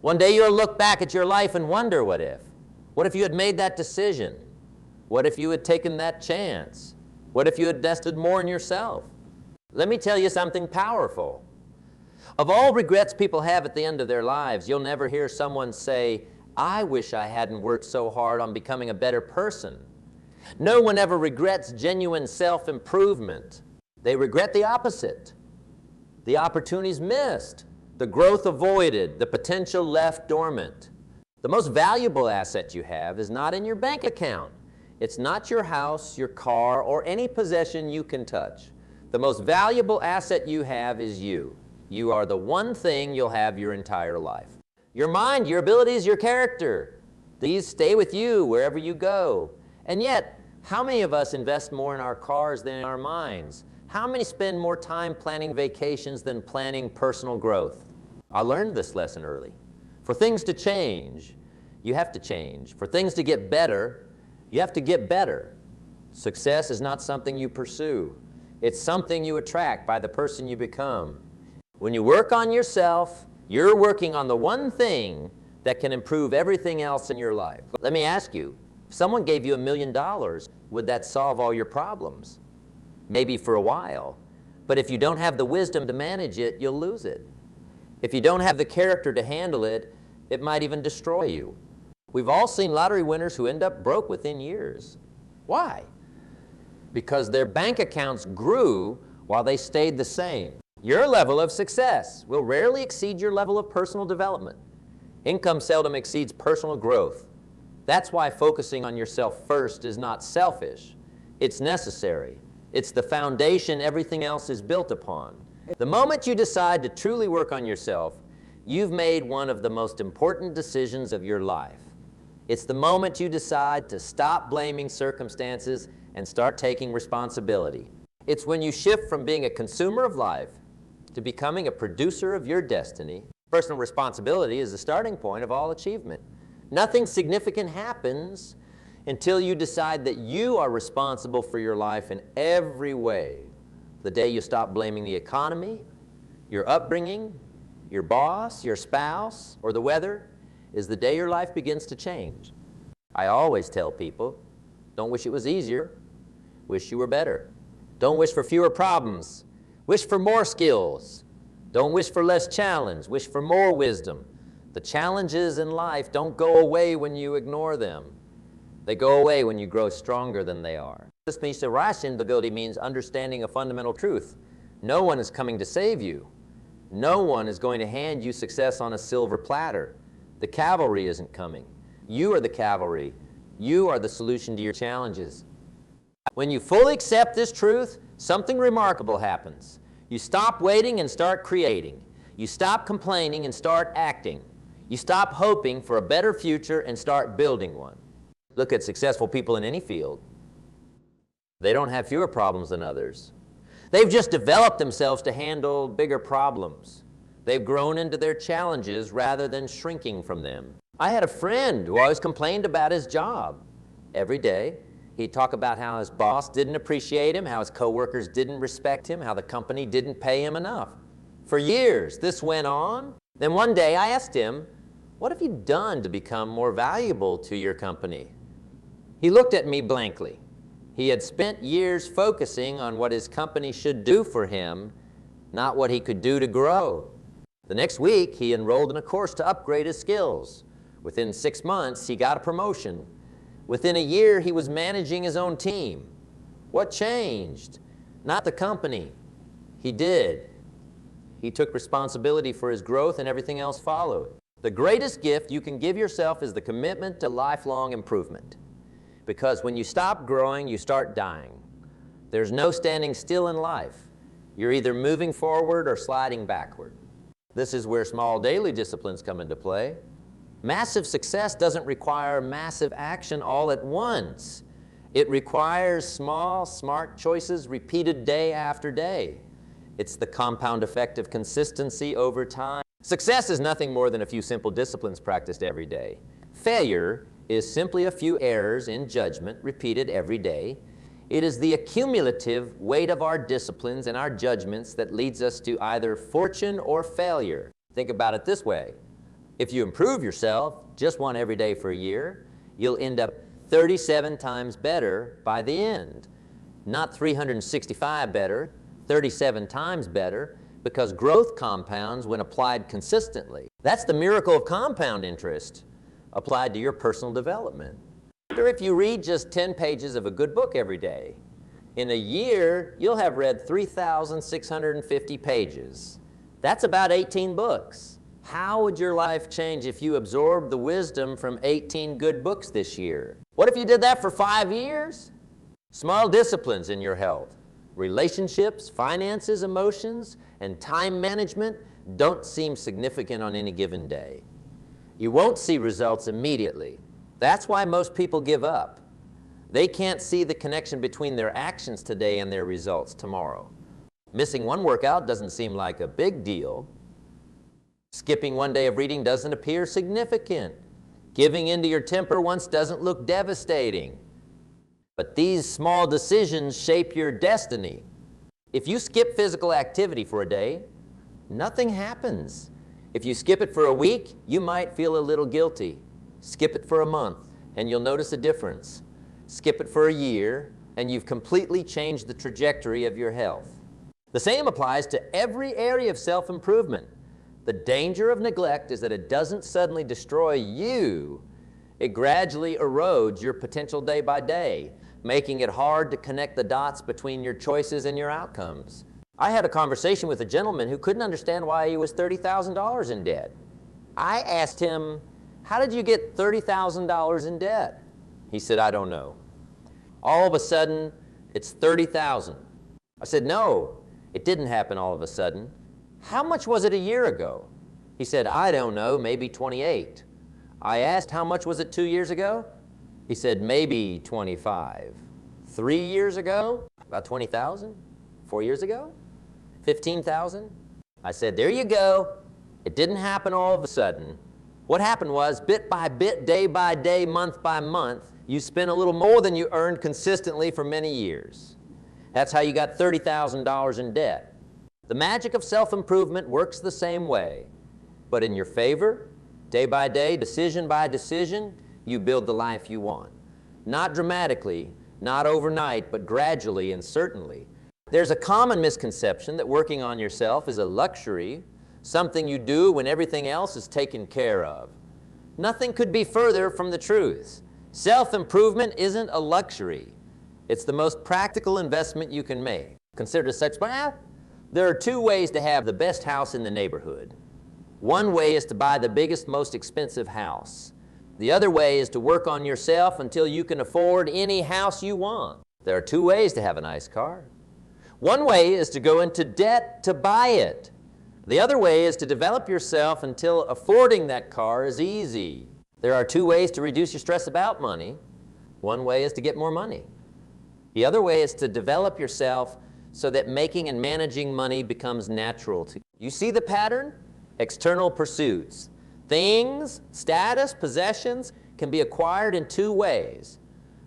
One day you'll look back at your life and wonder, what if? What if you had made that decision? What if you had taken that chance? What if you had invested more in yourself? Let me tell you something powerful. Of all regrets people have at the end of their lives, you'll never hear someone say, I wish I hadn't worked so hard on becoming a better person. No one ever regrets genuine self-improvement. They regret the opposite. The opportunities missed, the growth avoided, the potential left dormant. The most valuable asset you have is not in your bank account. It's not your house, your car, or any possession you can touch. The most valuable asset you have is you. You are the one thing you'll have your entire life. Your mind, your abilities, your character. These stay with you wherever you go. And yet, how many of us invest more in our cars than in our minds? How many spend more time planning vacations than planning personal growth? I learned this lesson early. For things to change, you have to change. For things to get better, you have to get better. Success is not something you pursue. It's something you attract by the person you become. When you work on yourself, you're working on the one thing that can improve everything else in your life. Let me ask you, if someone gave you $1 million, would that solve all your problems? Maybe for a while. But if you don't have the wisdom to manage it, you'll lose it. If you don't have the character to handle it, it might even destroy you. We've all seen lottery winners who end up broke within years. Why? Because their bank accounts grew while they stayed the same. Your level of success will rarely exceed your level of personal development. Income seldom exceeds personal growth. That's why focusing on yourself first is not selfish. It's necessary. It's the foundation everything else is built upon. The moment you decide to truly work on yourself, you've made one of the most important decisions of your life. It's the moment you decide to stop blaming circumstances and start taking responsibility. It's when you shift from being a consumer of life to becoming a producer of your destiny. Personal responsibility is the starting point of all achievement. Nothing significant happens until you decide that you are responsible for your life in every way. The day you stop blaming the economy, your upbringing, your boss, your spouse, or the weather is the day your life begins to change. I always tell people, don't wish it was easier, wish you were better. Don't wish for fewer problems. Wish for more skills. Don't wish for less challenge. Wish for more wisdom. The challenges in life don't go away when you ignore them. They go away when you grow stronger than they are. This means ability means understanding a fundamental truth. No one is coming to save you. No one is going to hand you success on a silver platter. The cavalry isn't coming. You are the cavalry. You are the solution to your challenges. When you fully accept this truth, something remarkable happens. You stop waiting and start creating. You stop complaining and start acting. You stop hoping for a better future and start building one. Look at successful people in any field. They don't have fewer problems than others. They've just developed themselves to handle bigger problems. They've grown into their challenges rather than shrinking from them. I had a friend who always complained about his job. Every day, he'd talk about how his boss didn't appreciate him, how his coworkers didn't respect him, how the company didn't pay him enough. For years, this went on. Then one day I asked him, what have you done to become more valuable to your company? He looked at me blankly. He had spent years focusing on what his company should do for him, not what he could do to grow. The next week, he enrolled in a course to upgrade his skills. Within 6 months, he got a promotion. Within a year, he was managing his own team. What changed? Not the company. He did. He took responsibility for his growth and everything else followed. The greatest gift you can give yourself is the commitment to lifelong improvement. Because when you stop growing, you start dying. There's no standing still in life. You're either moving forward or sliding backward. This is where small daily disciplines come into play. Massive success doesn't require massive action all at once. It requires small, smart choices repeated day after day. It's the compound effect of consistency over time. Success is nothing more than a few simple disciplines practiced every day. Failure is simply a few errors in judgment repeated every day. It is the accumulative weight of our disciplines and our judgments that leads us to either fortune or failure. Think about it this way. If you improve yourself just one every day for a year, you'll end up 37 times better by the end. Not 365 better, 37 times better, because growth compounds when applied consistently. That's the miracle of compound interest applied to your personal development. If you read just 10 pages of a good book every day, in a year, you'll have read 3,650 pages. That's about 18 books. How would your life change if you absorbed the wisdom from 18 good books this year? What if you did that for 5 years? Small disciplines in your health, relationships, finances, emotions, and time management don't seem significant on any given day. You won't see results immediately. That's why most people give up. They can't see the connection between their actions today and their results tomorrow. Missing one workout doesn't seem like a big deal. Skipping one day of reading doesn't appear significant. Giving into your temper once doesn't look devastating. But these small decisions shape your destiny. If you skip physical activity for a day, nothing happens. If you skip it for a week, you might feel a little guilty. Skip it for a month, and you'll notice a difference. Skip it for a year, and you've completely changed the trajectory of your health. The same applies to every area of self-improvement. The danger of neglect is that it doesn't suddenly destroy you. It gradually erodes your potential day by day, making it hard to connect the dots between your choices and your outcomes. I had a conversation with a gentleman who couldn't understand why he was $30,000 in debt. I asked him, "How did you get $30,000 in debt?" He said, "I don't know." All of a sudden, it's $30,000. I said, "No, it didn't happen all of a sudden. How much was it a year ago?" He said, "I don't know, maybe 28. I asked, "How much was it 2 years ago?" He said, "Maybe 25. 3 years ago? About 20,000? 4 years ago? 15,000? I said, "There you go. It didn't happen all of a sudden. What happened was, bit by bit, day by day, month by month, you spent a little more than you earned consistently for many years. That's how you got $30,000 in debt." The magic of self-improvement works the same way, but in your favor, day by day, decision by decision, you build the life you want. Not dramatically, not overnight, but gradually and certainly. There's a common misconception that working on yourself is a luxury, something you do when everything else is taken care of. Nothing could be further from the truth. Self-improvement isn't a luxury. It's the most practical investment you can make. Considered as such, there are 2 ways to have the best house in the neighborhood. One way is to buy the biggest, most expensive house. The other way is to work on yourself until you can afford any house you want. There are 2 ways to have a nice car. One way is to go into debt to buy it. The other way is to develop yourself until affording that car is easy. There are 2 ways to reduce your stress about money. One way is to get more money. The other way is to develop yourself so that making and managing money becomes natural to you. You see the pattern? External pursuits. Things, status, possessions can be acquired in 2 ways.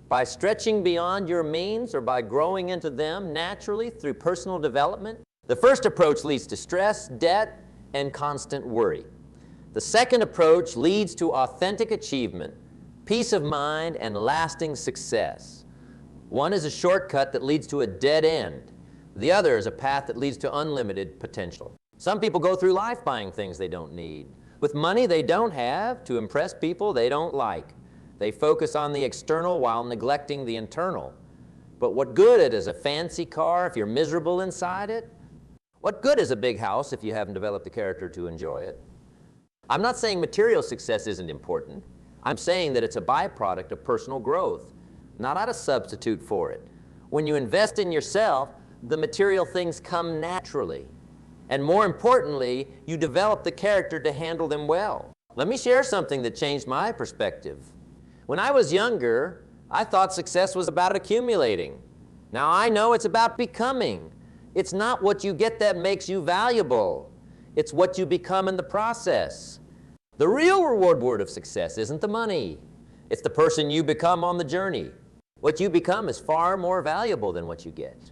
By stretching beyond your means or by growing into them naturally through personal development. The first approach leads to stress, debt, and constant worry. The second approach leads to authentic achievement, peace of mind, and lasting success. One is a shortcut that leads to a dead end. The other is a path that leads to unlimited potential. Some people go through life buying things they don't need, with money they don't have, to impress people they don't like. They focus on the external while neglecting the internal. But what good is a fancy car if you're miserable inside it? What good is a big house if you haven't developed the character to enjoy it? I'm not saying material success isn't important. I'm saying that it's a byproduct of personal growth, not a substitute for it. When you invest in yourself, the material things come naturally. And more importantly, you develop the character to handle them well. Let me share something that changed my perspective. When I was younger, I thought success was about accumulating. Now I know it's about becoming. It's not what you get that makes you valuable. It's what you become in the process. The real reward of success isn't the money. It's the person you become on the journey. What you become is far more valuable than what you get.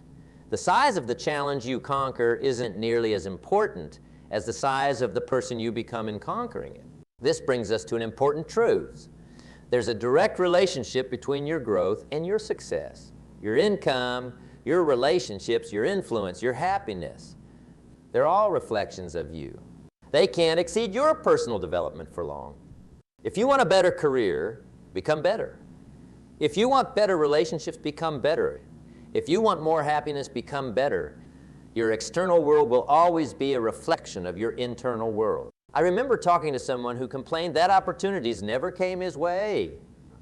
The size of the challenge you conquer isn't nearly as important as the size of the person you become in conquering it. This brings us to an important truth. There's a direct relationship between your growth and your success. Your income, your relationships, your influence, your happiness. They're all reflections of you. They can't exceed your personal development for long. If you want a better career, become better. If you want better relationships, become better. If you want more happiness, become better. Your external world will always be a reflection of your internal world. I remember talking to someone who complained that opportunities never came his way.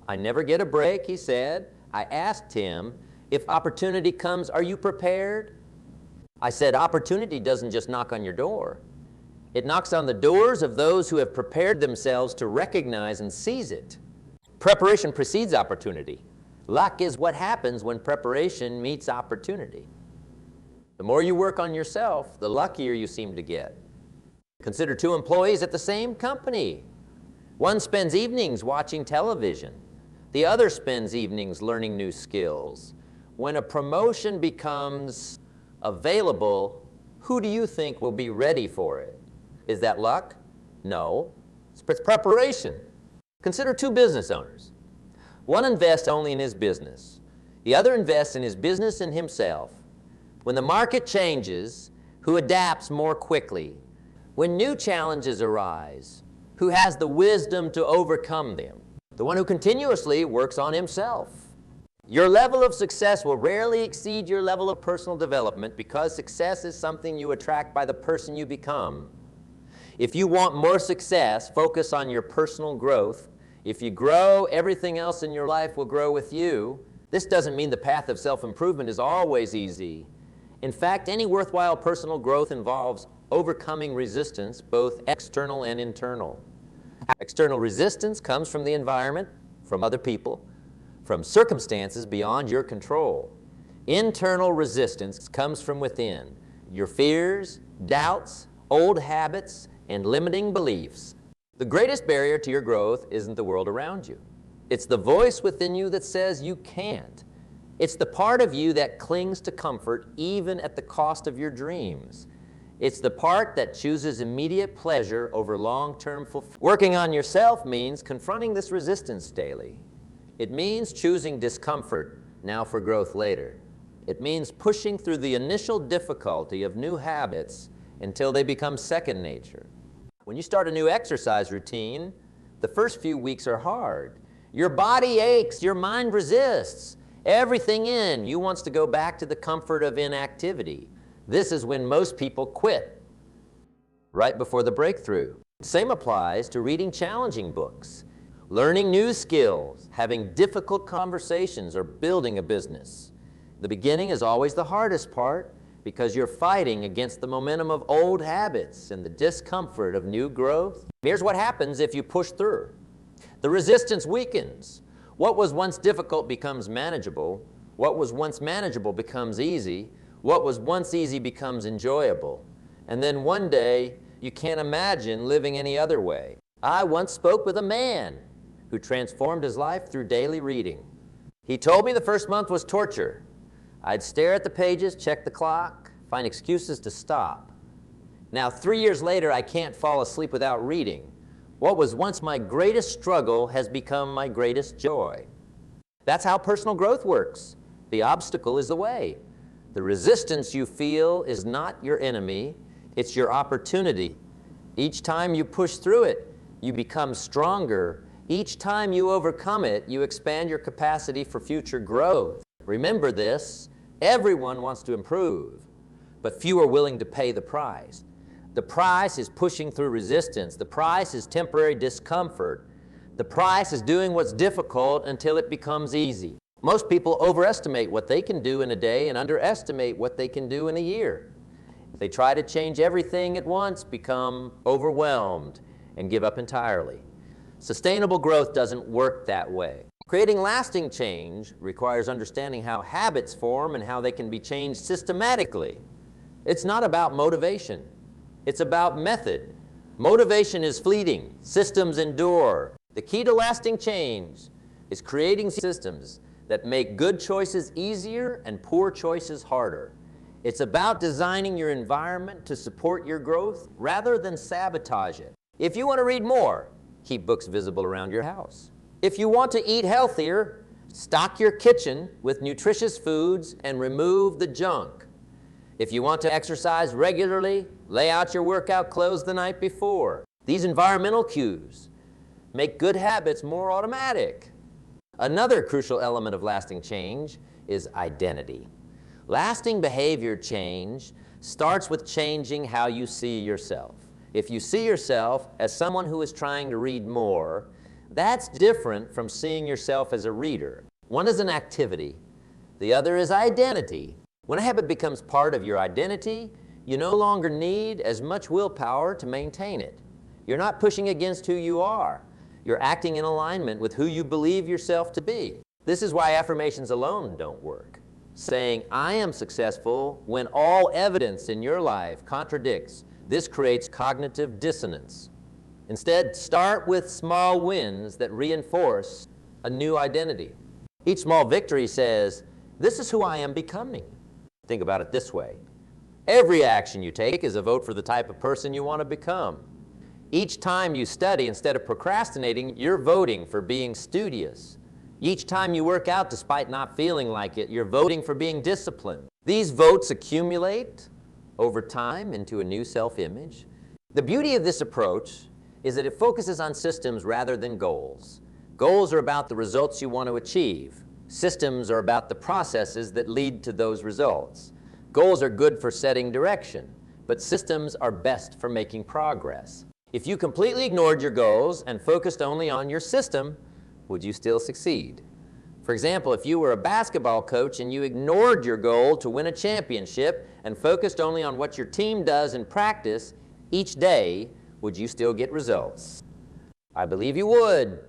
I never get a break, he said. I asked him, if opportunity comes, are you prepared? I said, opportunity doesn't just knock on your door. It knocks on the doors of those who have prepared themselves to recognize and seize it. Preparation precedes opportunity. Luck is what happens when preparation meets opportunity. The more you work on yourself, the luckier you seem to get. Consider two employees at the same company. One spends evenings watching television. The other spends evenings learning new skills. When a promotion becomes available, who do you think will be ready for it? Is that luck? No, it's preparation. Consider two business owners. One invests only in his business. The other invests in his business and himself. When the market changes, who adapts more quickly? When new challenges arise, who has the wisdom to overcome them? The one who continuously works on himself. Your level of success will rarely exceed your level of personal development because success is something you attract by the person you become. If you want more success, focus on your personal growth. If you grow, everything else in your life will grow with you. This doesn't mean the path of self-improvement is always easy. In fact, any worthwhile personal growth involves overcoming resistance, both external and internal. External resistance comes from the environment, from other people, from circumstances beyond your control. Internal resistance comes from within, your fears, doubts, old habits, and limiting beliefs. The greatest barrier to your growth isn't the world around you. It's the voice within you that says you can't. It's the part of you that clings to comfort even at the cost of your dreams. It's the part that chooses immediate pleasure over long-term fulfillment. Working on yourself means confronting this resistance daily. It means choosing discomfort now for growth later. It means pushing through the initial difficulty of new habits until they become second nature. When you start a new exercise routine, the first few weeks are hard. Your body aches, your mind resists. Everything in you wants to go back to the comfort of inactivity. This is when most people quit, right before the breakthrough. Same applies to reading challenging books, learning new skills, having difficult conversations, or building a business. The beginning is always the hardest part because you're fighting against the momentum of old habits and the discomfort of new growth. Here's what happens if you push through. The resistance weakens. What was once difficult becomes manageable. What was once manageable becomes easy. What was once easy becomes enjoyable. And then one day, you can't imagine living any other way. I once spoke with a man who transformed his life through daily reading. He told me the first month was torture. I'd stare at the pages, check the clock, find excuses to stop. Now, 3 years later, I can't fall asleep without reading. What was once my greatest struggle has become my greatest joy. That's how personal growth works. The obstacle is the way. The resistance you feel is not your enemy, it's your opportunity. Each time you push through it, you become stronger. Each time you overcome it, you expand your capacity for future growth. Remember this, everyone wants to improve, but few are willing to pay the price. The price is pushing through resistance. The price is temporary discomfort. The price is doing what's difficult until it becomes easy. Most people overestimate what they can do in a day and underestimate what they can do in a year. They try to change everything at once, become overwhelmed, and give up entirely. Sustainable growth doesn't work that way. Creating lasting change requires understanding how habits form and how they can be changed systematically. It's not about motivation. It's about method. Motivation is fleeting. Systems endure. The key to lasting change is creating systems that make good choices easier and poor choices harder. It's about designing your environment to support your growth rather than sabotage it. If you want to read more, keep books visible around your house. If you want to eat healthier, stock your kitchen with nutritious foods and remove the junk. If you want to exercise regularly, lay out your workout clothes the night before. These environmental cues make good habits more automatic. Another crucial element of lasting change is identity. Lasting behavior change starts with changing how you see yourself. If you see yourself as someone who is trying to read more, that's different from seeing yourself as a reader. One is an activity, the other is identity. When a habit becomes part of your identity, you no longer need as much willpower to maintain it. You're not pushing against who you are. You're acting in alignment with who you believe yourself to be. This is why affirmations alone don't work. Saying, "I am successful," when all evidence in your life contradicts, this creates cognitive dissonance. Instead, start with small wins that reinforce a new identity. Each small victory says, "This is who I am becoming." Think about it this way. Every action you take is a vote for the type of person you want to become. Each time you study, instead of procrastinating, you're voting for being studious. Each time you work out despite not feeling like it, you're voting for being disciplined. These votes accumulate over time into a new self-image. The beauty of this approach is that it focuses on systems rather than goals. Goals are about the results you want to achieve. Systems are about the processes that lead to those results. Goals are good for setting direction, but systems are best for making progress. If you completely ignored your goals and focused only on your system, would you still succeed? For example, if you were a basketball coach and you ignored your goal to win a championship and focused only on what your team does in practice each day, would you still get results? I believe you would.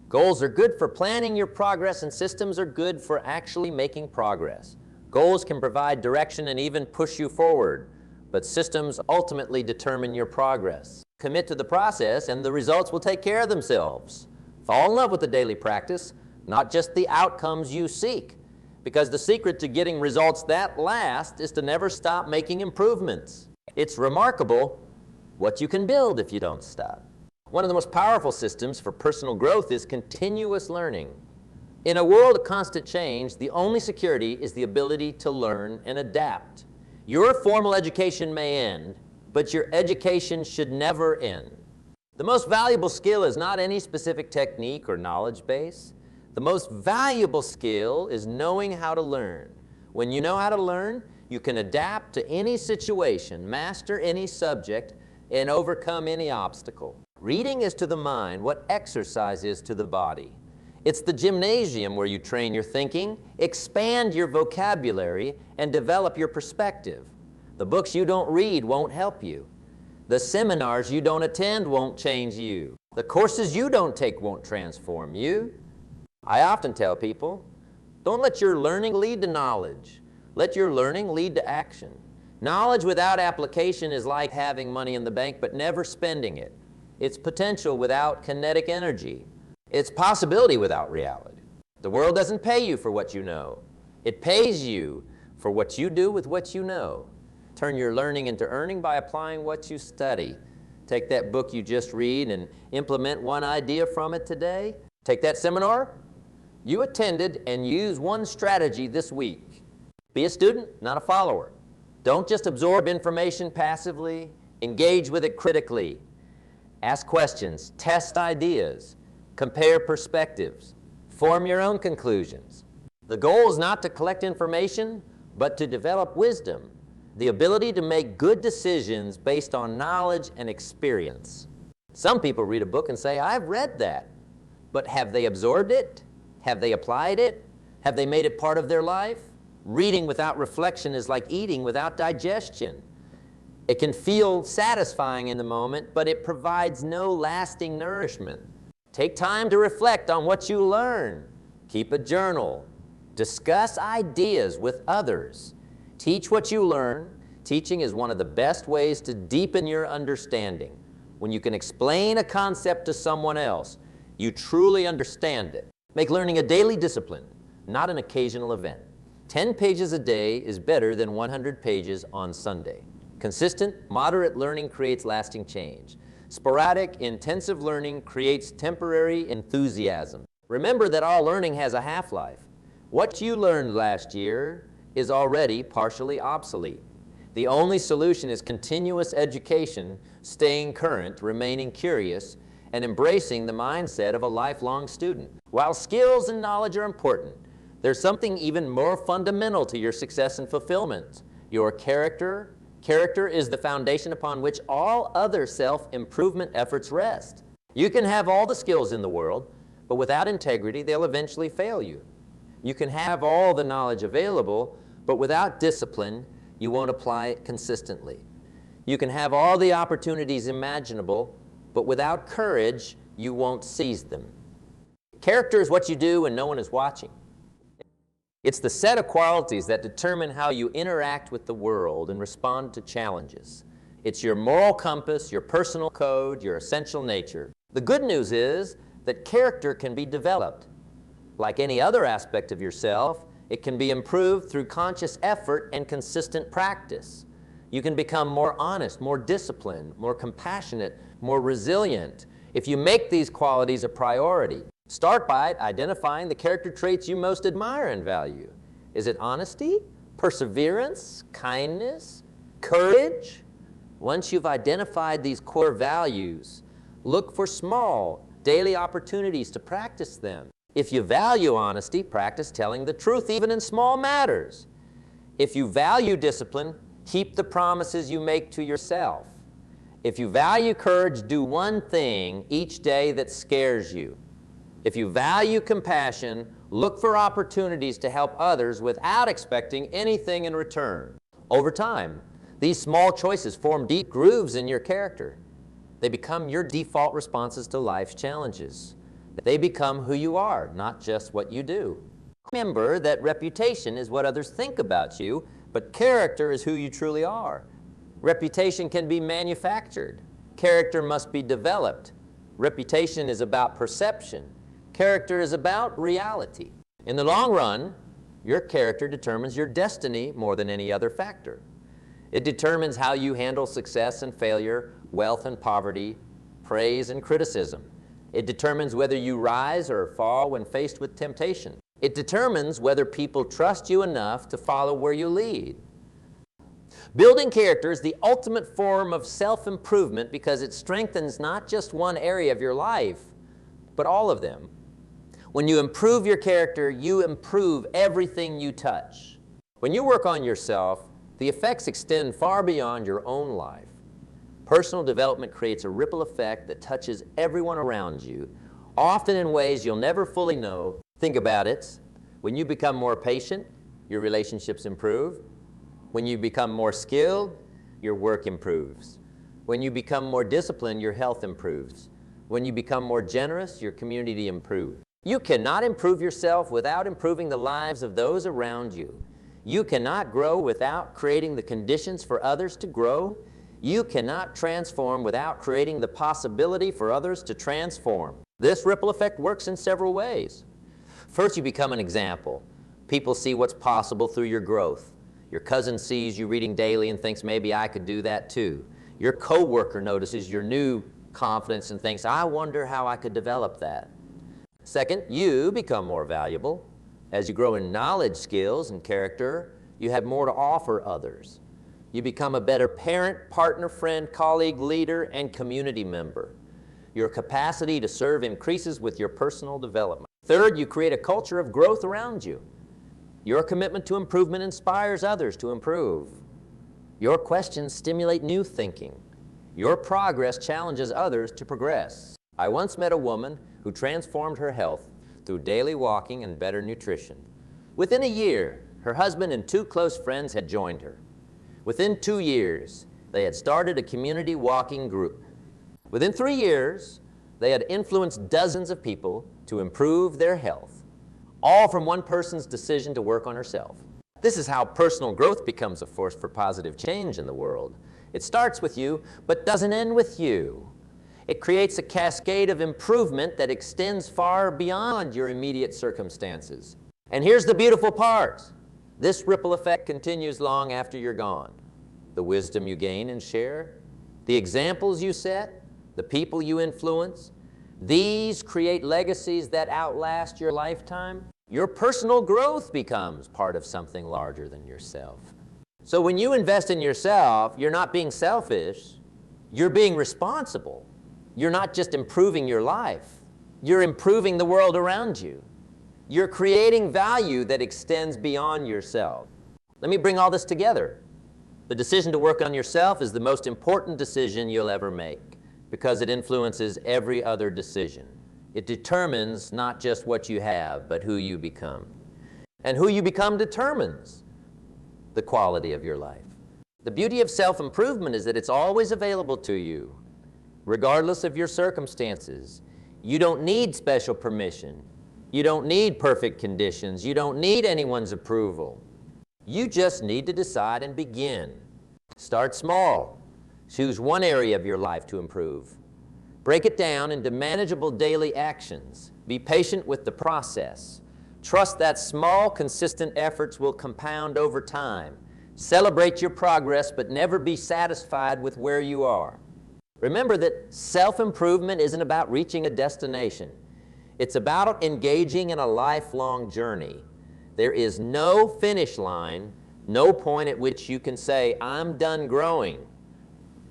Goals are good for planning your progress, and systems are good for actually making progress. Goals can provide direction and even push you forward, but systems ultimately determine your progress. Commit to the process and the results will take care of themselves. Fall in love with the daily practice, not just the outcomes you seek, because the secret to getting results that last is to never stop making improvements. It's remarkable what you can build if you don't stop. One of the most powerful systems for personal growth is continuous learning. In a world of constant change, the only security is the ability to learn and adapt. Your formal education may end, but your education should never end. The most valuable skill is not any specific technique or knowledge base. The most valuable skill is knowing how to learn. When you know how to learn, you can adapt to any situation, master any subject, and overcome any obstacle. Reading is to the mind what exercise is to the body. It's the gymnasium where you train your thinking, expand your vocabulary, and develop your perspective. The books you don't read won't help you. The seminars you don't attend won't change you. The courses you don't take won't transform you. I often tell people, don't let your learning lead to knowledge. Let your learning lead to action. Knowledge without application is like having money in the bank but never spending it. It's potential without kinetic energy. It's possibility without reality. The world doesn't pay you for what you know. It pays you for what you do with what you know. Turn your learning into earning by applying what you study. Take that book you just read and implement one idea from it today. Take that seminar you attended and use one strategy this week. Be a student, not a follower. Don't just absorb information passively. Engage with it critically. Ask questions, test ideas, compare perspectives, form your own conclusions. The goal is not to collect information, but to develop wisdom. The ability to make good decisions based on knowledge and experience. Some people read a book and say, I've read that. But have they absorbed it? Have they applied it? Have they made it part of their life? Reading without reflection is like eating without digestion. It can feel satisfying in the moment, but it provides no lasting nourishment. Take time to reflect on what you learn. Keep a journal. Discuss ideas with others. Teach what you learn. Teaching is one of the best ways to deepen your understanding. When you can explain a concept to someone else, you truly understand it. Make learning a daily discipline, not an occasional event. 10 pages a day is better than 100 pages on Sunday. Consistent, moderate learning creates lasting change. Sporadic, intensive learning creates temporary enthusiasm. Remember that all learning has a half-life. What you learned last year is already partially obsolete. The only solution is continuous education, staying current, remaining curious, and embracing the mindset of a lifelong student. While skills and knowledge are important, there's something even more fundamental to your success and fulfillment: your character. Character is the foundation upon which all other self-improvement efforts rest. You can have all the skills in the world, but without integrity, they'll eventually fail you. You can have all the knowledge available, but without discipline, you won't apply it consistently. You can have all the opportunities imaginable, but without courage, you won't seize them. Character is what you do when no one is watching. It's the set of qualities that determine how you interact with the world and respond to challenges. It's your moral compass, your personal code, your essential nature. The good news is that character can be developed. Like any other aspect of yourself, it can be improved through conscious effort and consistent practice. You can become more honest, more disciplined, more compassionate, more resilient if you make these qualities a priority. Start by identifying the character traits you most admire and value. Is it honesty, perseverance, kindness, courage? Once you've identified these core values, look for small, daily opportunities to practice them. If you value honesty, practice telling the truth even in small matters. If you value discipline, keep the promises you make to yourself. If you value courage, do one thing each day that scares you. If you value compassion, look for opportunities to help others without expecting anything in return. Over time, these small choices form deep grooves in your character. They become your default responses to life's challenges. They become who you are, not just what you do. Remember that reputation is what others think about you, but character is who you truly are. Reputation can be manufactured. Character must be developed. Reputation is about perception. Character is about reality. In the long run, your character determines your destiny more than any other factor. It determines how you handle success and failure, wealth and poverty, praise and criticism. It determines whether you rise or fall when faced with temptation. It determines whether people trust you enough to follow where you lead. Building character is the ultimate form of self-improvement because it strengthens not just one area of your life, but all of them. When you improve your character, you improve everything you touch. When you work on yourself, the effects extend far beyond your own life. Personal development creates a ripple effect that touches everyone around you, often in ways you'll never fully know. Think about it. When you become more patient, your relationships improve. When you become more skilled, your work improves. When you become more disciplined, your health improves. When you become more generous, your community improves. You cannot improve yourself without improving the lives of those around you. You cannot grow without creating the conditions for others to grow. You cannot transform without creating the possibility for others to transform. This ripple effect works in several ways. First, you become an example. People see what's possible through your growth. Your cousin sees you reading daily and thinks, maybe I could do that too. Your coworker notices your new confidence and thinks, I wonder how I could develop that. Second, you become more valuable. As you grow in knowledge, skills, and character, you have more to offer others. You become a better parent, partner, friend, colleague, leader, and community member. Your capacity to serve increases with your personal development. Third, you create a culture of growth around you. Your commitment to improvement inspires others to improve. Your questions stimulate new thinking. Your progress challenges others to progress. I once met a woman who transformed her health through daily walking and better nutrition. Within a year, her husband and 2 close friends had joined her. Within 2 years, they had started a community walking group. Within 3 years, they had influenced dozens of people to improve their health, all from one person's decision to work on herself. This is how personal growth becomes a force for positive change in the world. It starts with you, but doesn't end with you. It creates a cascade of improvement that extends far beyond your immediate circumstances. And here's the beautiful part. This ripple effect continues long after you're gone. The wisdom you gain and share, the examples you set, the people you influence, these create legacies that outlast your lifetime. Your personal growth becomes part of something larger than yourself. So when you invest in yourself, you're not being selfish, you're being responsible. You're not just improving your life, you're improving the world around you. You're creating value that extends beyond yourself. Let me bring all this together. The decision to work on yourself is the most important decision you'll ever make because it influences every other decision. It determines not just what you have, but who you become. And who you become determines the quality of your life. The beauty of self-improvement is that it's always available to you, regardless of your circumstances. You don't need special permission. You don't need perfect conditions. You don't need anyone's approval. You just need to decide and begin. Start small. Choose one area of your life to improve. Break it down into manageable daily actions. Be patient with the process. Trust that small, consistent efforts will compound over time. Celebrate your progress, but never be satisfied with where you are. Remember that self-improvement isn't about reaching a destination. It's about engaging in a lifelong journey. There is no finish line, no point at which you can say, I'm done growing.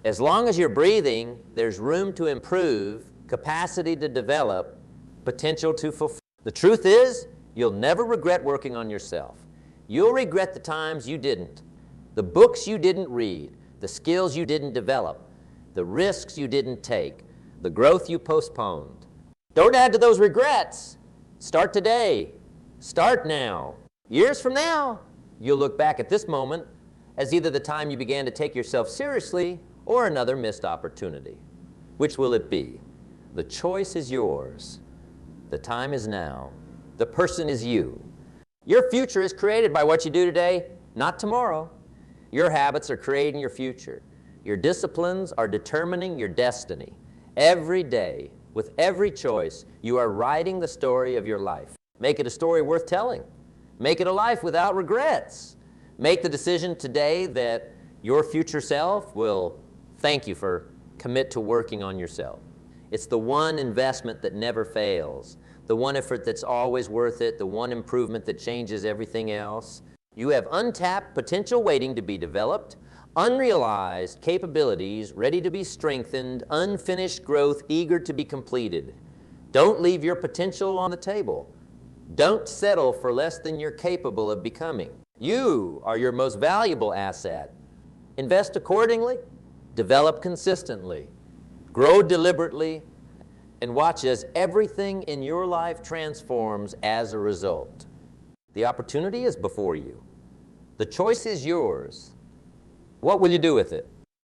As long as you're breathing, there's room to improve, capacity to develop, potential to fulfill. The truth is, you'll never regret working on yourself. You'll regret the times you didn't, the books you didn't read, the skills you didn't develop, the risks you didn't take, the growth you postponed. Don't add to those regrets. Start today. Start now. Years from now, you'll look back at this moment as either the time you began to take yourself seriously or another missed opportunity. Which will it be? The choice is yours. The time is now. The person is you. Your future is created by what you do today, not tomorrow. Your habits are creating your future. Your disciplines are determining your destiny. Every day, with every choice, you are writing the story of your life. Make it a story worth telling. Make it a life without regrets. Make the decision today that your future self will thank you for commit to working on yourself. It's the one investment that never fails, the one effort that's always worth it, the one improvement that changes everything else. You have untapped potential waiting to be developed, unrealized capabilities ready to be strengthened, unfinished growth eager to be completed. Don't leave your potential on the table. Don't settle for less than you're capable of becoming. You are your most valuable asset. Invest accordingly, develop consistently, grow deliberately, and watch as everything in your life transforms as a result. The opportunity is before you. The choice is yours. What will you do with it?